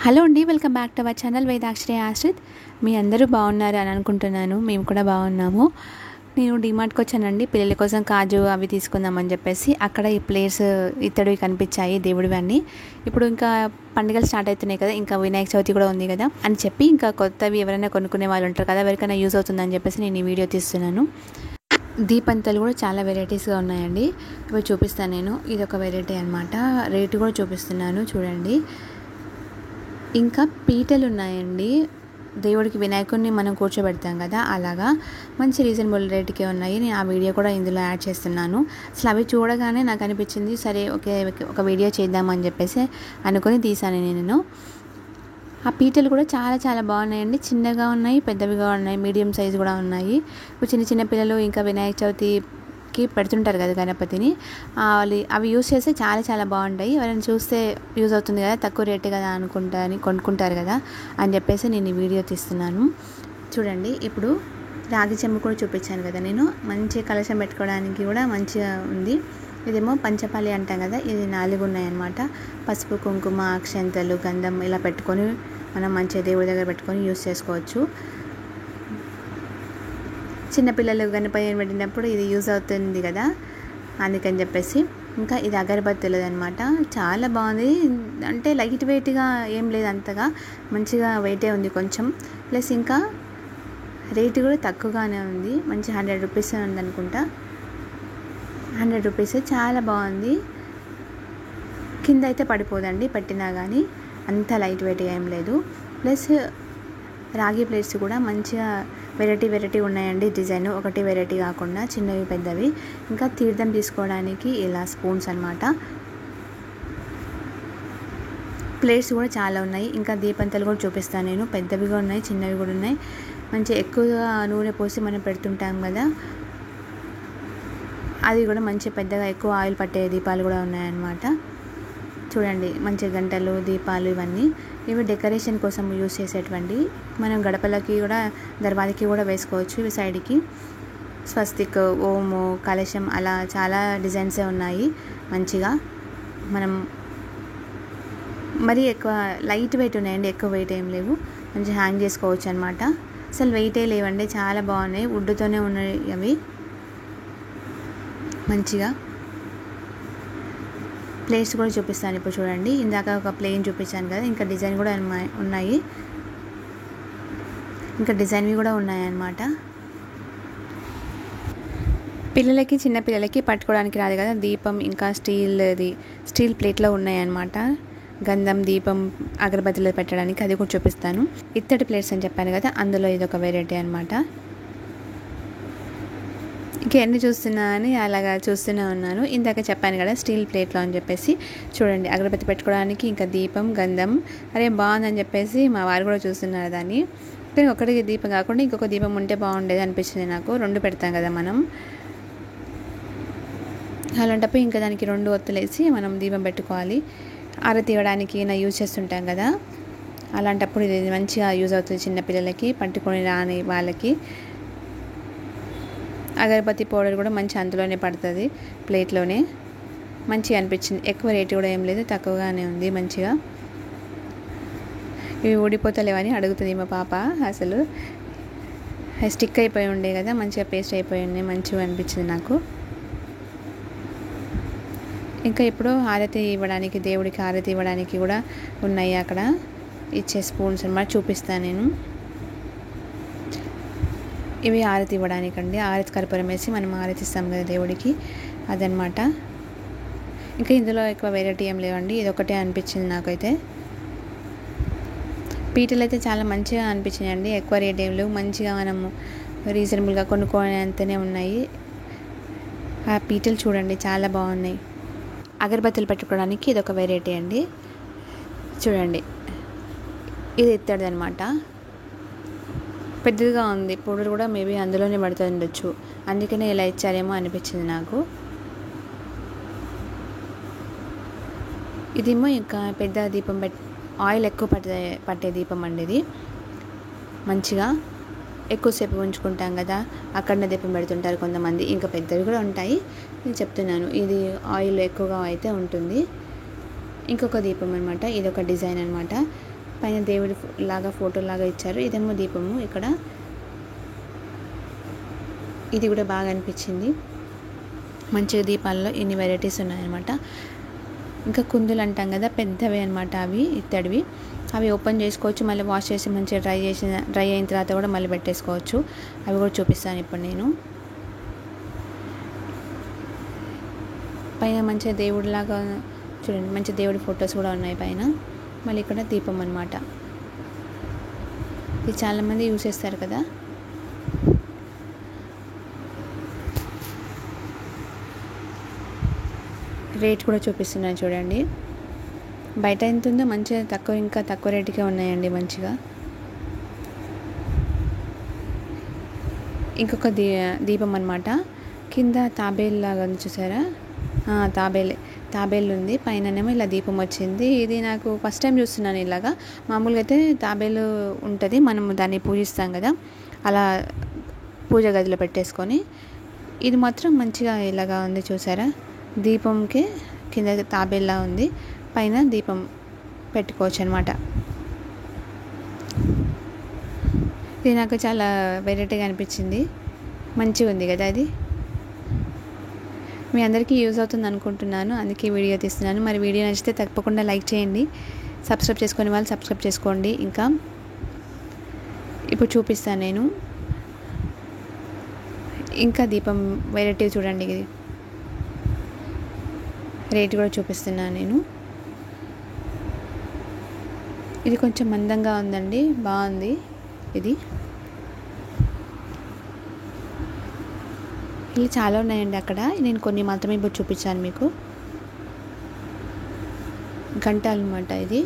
Hello అండి, welcome back to our channel Vedakshari Ashrith. మీ అందరూ బాగున్నారు అని అనుకుంటున్నాను. మేము కూడా బాగున్నాము. నేను డిమార్ట్కి వచ్చానండి, పిల్లల కోసం కాజు అవి తీసుకుందామని చెప్పేసి. అక్కడ ఈ ప్లేట్స్ ఇత్తడివి కనిపించాయి, దేవుడివి అన్నీ. ఇప్పుడు ఇంకా పండుగలు స్టార్ట్ అవుతున్నాయి కదా, ఇంకా వినాయక చవితి కూడా ఉంది కదా అని చెప్పి, ఇంకా కొత్తవి ఎవరైనా కొనుక్కునే వాళ్ళు ఉంటారు కదా, ఎవరికైనా యూజ్ అవుతుందని చెప్పేసి నేను ఈ వీడియో తీస్తున్నాను. దీపంతలు కూడా చాలా వెరైటీస్గా ఉన్నాయండి, ఇవి చూపిస్తాను నేను. ఇది ఒక వెరైటీ అనమాట. రేటు కూడా చూపిస్తున్నాను చూడండి. ఇంకా పీటలు ఉన్నాయండి, దేవుడికి వినాయకుడిని మనం కూర్చోబెడతాం కదా, అలాగా మంచి రీజనబుల్ రేటుకే ఉన్నాయి. నేను ఆ వీడియో కూడా ఇందులో యాడ్ చేస్తున్నాను. అసలు అవి చూడగానే నాకు అనిపించింది, సరే ఓకే ఒక వీడియో చేద్దామని చెప్పేసి అనుకుని తీసాను నేను. ఆ పీటలు కూడా చాలా చాలా బాగున్నాయండి. చిన్నగా ఉన్నాయి, పెద్దవిగా ఉన్నాయి, మీడియం సైజు కూడా ఉన్నాయి. చిన్న చిన్న పిల్లలు ఇంకా వినాయక చవితికి పెడుతుంటారు కదా గణపతిని, అవి యూస్ చేస్తే చాలా చాలా బాగుంటాయి. ఎవరైనా చూస్తే యూజ్ అవుతుంది కదా, తక్కువ రేటు కదా కొనుక్కుంటారు కదా అని చెప్పేసి నేను ఈ వీడియో తీస్తున్నాను చూడండి. ఇప్పుడు రాగి చెంబు కూడా చూపించాను కదా నేను, మంచి కలశం పెట్టుకోవడానికి కూడా మంచిగా ఉంది. ఇదేమో పంచపాలి అంటాం కదా, ఇది 4 ఉన్నాయన్నమాట. పసుపు, కుంకుమ, అక్షంతలు, గంధం ఇలా పెట్టుకొని మనం మంచిగా దేవుడి దగ్గర పెట్టుకొని యూస్ చేసుకోవచ్చు. చిన్నపిల్లలు గణపతిని పెట్టినప్పుడు ఇది యూజ్ అవుతుంది కదా, అందుకని చెప్పేసి. ఇంకా ఇది అగరబత్తులది అనమాట, చాలా బాగుంది. అంటే లైట్ వెయిట్గా ఏం లేదు, అంతగా మంచిగా వెయిటే ఉంది కొంచెం. ప్లస్ ఇంకా రేటు కూడా తక్కువగానే ఉంది, మంచి 100 రూపీస్ ఉంది అనుకుంటా. 100 రూపీస్, చాలా బాగుంది. కింద అయితే పడిపోదండి పెట్టినా కానీ, అంత లైట్ వెయిట్గా ఏం లేదు. ప్లస్ రాగి ప్లేట్స్ కూడా మంచిగా వెరైటీ ఉన్నాయండి. డిజైన్ ఒకటి వెరైటీ కాకుండా చిన్నవి పెద్దవి. ఇంకా తీర్థం తీసుకోవడానికి ఇలా స్పూన్స్ అనమాట. ప్లేట్స్ కూడా చాలా ఉన్నాయి. ఇంకా దీపంతలు కూడా చూపిస్తాను నేను, పెద్దవిగా ఉన్నాయి, చిన్నవి కూడా ఉన్నాయి. మంచి ఎక్కువగా నూనె పోసి మనం పెడుతుంటాం కదా, అది కూడా మంచి పెద్దగా ఎక్కువ ఆయిల్ పట్టే దీపాలు కూడా ఉన్నాయన్నమాట. చూడండి, మంచి గంటలు, దీపాలు ఇవన్నీ. ఇవి డెకరేషన్ కోసం యూస్ చేసేటువంటి, మనం గడపలకి కూడా దర్వాజకి కూడా వేసుకోవచ్చు. ఇవి సైడ్కి స్వస్తిక్, ఓము, కలశం అలా చాలా డిజైన్సే ఉన్నాయి మంచిగా. మనం మరీ ఎక్కువ లైట్ వెయిట్ ఉన్నాయండి, ఎక్కువ వెయిట్ ఏం లేవు. మంచిగా హ్యాంగ్ చేసుకోవచ్చు అనమాట. అసలు వెయిటే లేవండి, చాలా బాగున్నాయి. వుడ్తోనే ఉన్నాయి అవి మంచిగా. ప్లేట్స్ కూడా చూపిస్తాను ఇప్పుడు చూడండి. ఇందాక ఒక ప్లేన్ చూపించాను కదా, ఇంకా డిజైన్ కూడా ఉన్నాయి, ఇంకా డిజైన్వి కూడా ఉన్నాయన్నమాట. పిల్లలకి, చిన్న పిల్లలకి పట్టుకోవడానికి రాదు కదా దీపం, ఇంకా స్టీల్ ప్లేట్లో ఉన్నాయన్నమాట. గంధం, దీపం, అగరబత్తిలో పెట్టడానికి, అది కూడా చూపిస్తాను. ఇత్తడి ప్లేట్స్ అని చెప్పాను కదా, అందులో ఇది ఒక వెరైటీ అనమాట. ఇంకెన్ని చూస్తున్నా అని అలాగా చూస్తూనే ఉన్నాను. ఇందాక చెప్పాను కదా స్టీల్ ప్లేట్లో అని చెప్పేసి. చూడండి, అగరబత్తి పెట్టుకోవడానికి, ఇంకా దీపం, గంధం. అరే బాగుందని చెప్పేసి మా వారు కూడా చూస్తున్నారు దాన్ని. కానీ ఒకటి దీపం కాకుండా ఇంకొక దీపం ఉంటే బాగుండేది అనిపించింది నాకు. 2 పెడతాం కదా మనం, అలాంటప్పుడు ఇంకా దానికి 2 ఒత్తులేసి మనం దీపం పెట్టుకోవాలి. ఆరతి ఇవ్వడానికి యూజ్ చేస్తుంటాం కదా, అలాంటప్పుడు ఇది మంచిగా యూజ్ అవుతుంది చిన్నపిల్లలకి, పట్టుకొని రాని వాళ్ళకి. అగరబత్తి పౌడర్ కూడా మంచి అందులోనే పడుతుంది, ప్లేట్లోనే. మంచిగా అనిపించింది. ఎక్కువ రేటు కూడా ఏం లేదు, తక్కువగానే ఉంది మంచిగా. ఇవి ఊడిపోతలేవని అడుగుతుంది మా పాప. అసలు స్టిక్ అయిపోయి ఉండే కదా, మంచిగా పేస్ట్ అయిపోయి ఉన్నాయి, మంచిగా అనిపించింది నాకు. ఇంకా ఇప్పుడు హారతి ఇవ్వడానికి, దేవుడికి హారతి ఇవ్వడానికి కూడా ఉన్నాయి అక్కడ ఇచ్చే స్పూన్స్ అన్నమాట, చూపిస్తాను నేను. ఇవి ఆరతి ఇవ్వడానికండి, ఆరతి కర్పూరం వేసి మనం ఆరతి ఇస్తాం కదా దేవుడికి, అదనమాట. ఇంకా ఇందులో ఎక్కువ వెరైటీ ఏం లేవండి, ఇది ఒకటే అనిపించింది నాకైతే. పీటలు అయితే చాలా మంచిగా అనిపించినాయండి, ఎక్కువ రేట్ ఏం లేవు, మంచిగా మనము రీజనబుల్గా కొనుక్కోనేంతనే ఉన్నాయి. ఆ పీటలు చూడండి చాలా బాగున్నాయి. అగరబత్తులు పెట్టుకోవడానికి ఇది ఒక వెరైటీ అండి. చూడండి, ఇది ఇత్తడిది అనమాట, పెద్దదిగా ఉంది. పౌడర్ కూడా మేబీ అందులోనే పడుతుంది ఉండొచ్చు, అందుకనే ఇలా ఇచ్చారేమో అనిపించింది నాకు. ఇదేమో ఇంకా పెద్ద దీపం ఆయిల్ ఎక్కువ పట్టే దీపం అండి ఇది. మంచిగా ఎక్కువసేపు ఉంచుకుంటాం కదా, అక్కడనే దీపం పెడుతుంటారు కొంతమంది. ఇంకా పెద్దవి కూడా ఉంటాయి, నేను చెప్తున్నాను. ఇది ఆయిల్ ఎక్కువగా అయితే ఉంటుంది. ఇంకొక దీపం అనమాట, ఇది ఒక డిజైన్ అనమాట. పైన దేవుడి లాగా ఫోటో లాగా ఇచ్చారు. ఇదేమో దీపము. ఇక్కడ ఇది కూడా బాగా అనిపించింది. మంచిగా దీపాల్లో ఇన్ని వెరైటీస్ ఉన్నాయన్నమాట. ఇంకా కుందులు అంటాం కదా, పెద్దవి అనమాట, అవి ఇత్తడివి. అవి ఓపెన్ చేసుకోవచ్చు, మళ్ళీ వాష్ చేసి మంచిగా డ్రై అయిన తర్వాత కూడా మళ్ళీ పెట్టేసుకోవచ్చు. అవి కూడా చూపిస్తాను ఇప్పుడు నేను. పైన మంచిగా దేవుడిలాగా చూడండి, మంచి దేవుడి ఫొటోస్ కూడా ఉన్నాయి పైన. మళ్ళీ ఇక్కడ దీపం అన్నమాట. ఇది చాలామంది యూజ్ చేస్తారు కదా. రేట్ కూడా చూపిస్తున్నాను చూడండి. బయట ఎంత ఉందో మంచిగా ఇంకా తక్కువ రేటుకే ఉన్నాయండి మంచిగా. ఇంకొక దీపం అన్నమాట. కింద తాబేలులాగా ఉంది చూసారా, తాబేలు ఉంది. పైననేమో ఇలా దీపం వచ్చింది. ఇది నాకు ఫస్ట్ టైం చూస్తున్నాను ఇలాగా. మామూలుగా అయితే తాబేలు ఉంటుంది, మనం దాన్ని పూజిస్తాం కదా, అలా పూజ గదిలో పెట్టేసుకొని. ఇది మాత్రం మంచిగా ఇలాగా ఉంది చూసారా. దీపంకి కింద తాబేల్లా ఉంది, పైన దీపం పెట్టుకోవచ్చు అనమాట. ఇది నాకు చాలా వెరైటీగా అనిపించింది, మంచిగా ఉంది కదా. అది మీ అందరికీ యూజ్ అవుతుంది అనుకుంటున్నాను, అందుకే వీడియో తీస్తున్నాను. మరి వీడియో నచ్చితే తప్పకుండా లైక్ చేయండి, సబ్స్క్రైబ్ చేసుకునే వాళ్ళు సబ్స్క్రైబ్ చేసుకోండి. ఇంకా ఇప్పుడు చూపిస్తాను నేను. ఇంకా దీపం వెరైటీ చూడండి, ఇది రేట్ కూడా చూపిస్తున్నాను నేను. ఇది కొంచెం మందంగా ఉందండి, బాగుంది. ఇది ఇలా చాలా ఉన్నాయండి అక్కడ, నేను కొన్ని మాత్రమే ఇప్పుడు చూపించాను మీకు. గంట అనమాట ఇది.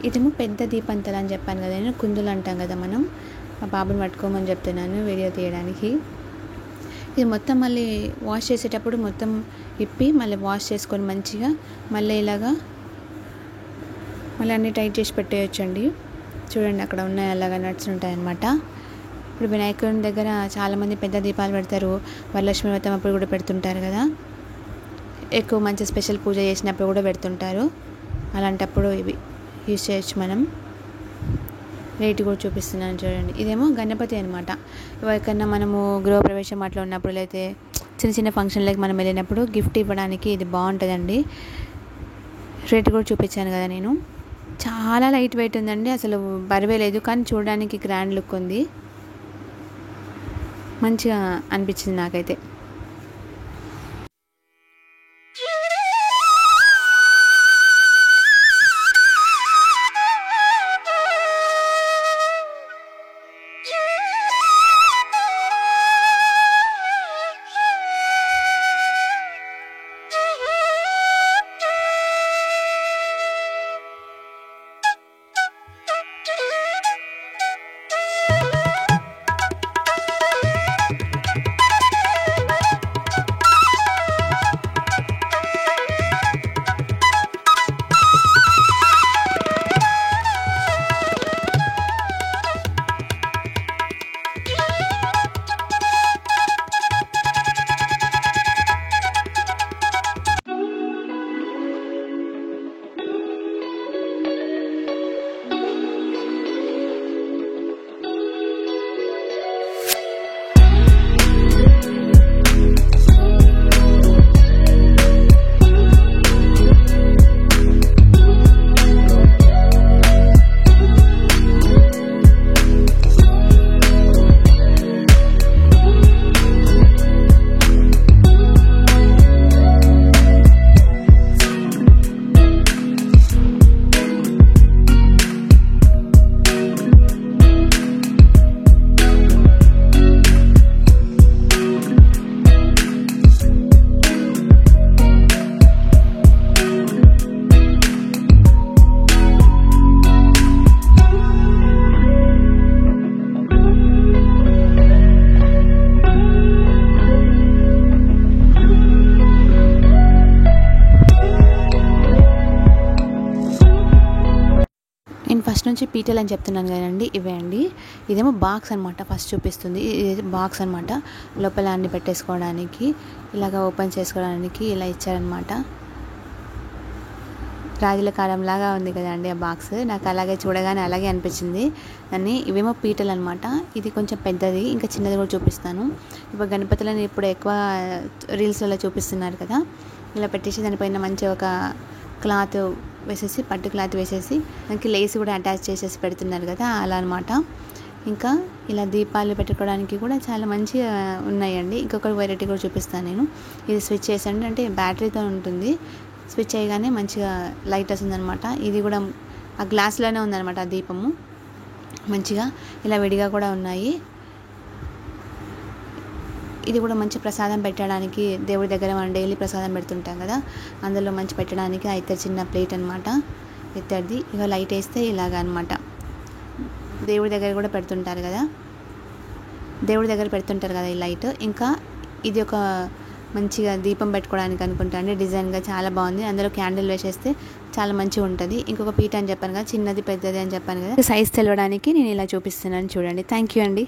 ఇదేమో పెద్ద దీపంతలు అని చెప్పాను కదా నేను, కుందులు అంటాం కదా మనం. మా బాబుని పట్టుకోమని చెప్తున్నాను వీడియో తీయడానికి. ఇది మొత్తం మళ్ళీ వాష్ చేసేటప్పుడు మొత్తం ఇప్పి మళ్ళీ వాష్ చేసుకొని మంచిగా మళ్ళీ ఇలాగా మళ్ళీ అన్నీ టైట్ చేసి పెట్టేయచ్చండి. చూడండి అక్కడ ఉన్నాయి, అలాగా నట్స్ ఉంటాయన్నమాట. ఇప్పుడు వినాయకుని దగ్గర చాలామంది పెద్ద దీపాలు పెడతారు, వరలక్ష్మి వ్రతం అప్పుడు కూడా పెడుతుంటారు కదా, ఎక్కువ మంచి స్పెషల్ పూజ చేసినప్పుడు కూడా పెడుతుంటారు. అలాంటప్పుడు ఇవి యూజ్ చేయొచ్చు మనం. రేటు కూడా చూపిస్తున్నాను చూడండి. ఇదేమో గణపతి అనమాట. ఎవరికన్నా మనము గృహప్రవేశం అట్లా ఉన్నప్పుడు, లేకపోతే చిన్న చిన్న ఫంక్షన్లకి మనం వెళ్ళినప్పుడు గిఫ్ట్ ఇవ్వడానికి ఇది బాగుంటుందండి. రేటు కూడా చూపించాను కదా నేను. చాలా లైట్ వెయిట్ ఉందండి, అసలు బరువే లేదు, కానీ చూడడానికి గ్రాండ్ లుక్ ఉంది, మంచిగా అనిపించింది నాకైతే. ఫస్ట్ నుంచి పీటలు అని చెప్తున్నాను కదండి, ఇవే అండి. ఇదేమో బాక్స్ అనమాట, ఫస్ట్ చూపిస్తుంది. ఇది బాక్స్ అనమాట, లోపల అన్ని పెట్టేసుకోవడానికి, ఇలాగ ఓపెన్ చేసుకోవడానికి ఇలా ఇచ్చారనమాట. రాజుల కాలం లాగా ఉంది కదండి ఆ బాక్స్. నాకు అలాగే చూడగానే అలాగే అనిపించింది. దాన్ని ఇవేమో పీటలు అనమాట. ఇది కొంచెం పెద్దది, ఇంకా చిన్నది కూడా చూపిస్తాను. ఇప్పుడు గణపతులను ఇప్పుడు ఎక్కువ రీల్స్లలో చూపిస్తున్నారు కదా, ఇలా పెట్టేసి దానిపైన మంచిగా ఒక క్లాత్ వేసేసి, పట్టు క్లాత్ వేసేసి దానికి లేస్ కూడా అటాచ్ చేసేసి పెడుతున్నారు కదా, అలా అనమాట. ఇంకా ఇలా దీపాలు పెట్టుకోవడానికి కూడా చాలా మంచిగా ఉన్నాయండి. ఇంకొక వెరైటీ కూడా చూపిస్తాను నేను. ఇది స్విచ్ చేసండి, అంటే బ్యాటరీతో ఉంటుంది. స్విచ్ చేయగానే మంచిగా లైట్ వస్తుందన్నమాట. ఇది కూడా ఆ గ్లాస్లోనే ఉందన్నమాట ఆ దీపము. మంచిగా ఇలా విడిగా కూడా ఉన్నాయి. ఇది కూడా మంచి ప్రసాదం పెట్టడానికి, దేవుడి దగ్గర మనం డైలీ ప్రసాదం పెడుతుంటాం కదా, అందులో మంచి పెట్టడానికి అయితే చిన్న ప్లేట్ అనమాట ఇత్తడిది. ఇక లైట్ వేస్తే ఇలాగ అనమాట. దేవుడి దగ్గర కూడా పెడుతుంటారు కదా, ఈ లైట్. ఇంకా ఇది ఒక మంచిగా దీపం పెట్టుకోవడానికి అనుకుంటా అండి. డిజైన్గా చాలా బాగుంది. అందులో క్యాండిల్ వేసేస్తే చాలా మంచిగా ఉంటుంది. ఇంకొక పీట అని చెప్పాను కదా, చిన్నది పెద్దది అని చెప్పాను కదా, సైజ్ తెలవడానికి నేను ఇలా చూపిస్తున్నాను చూడండి. థ్యాంక్ యూ అండి.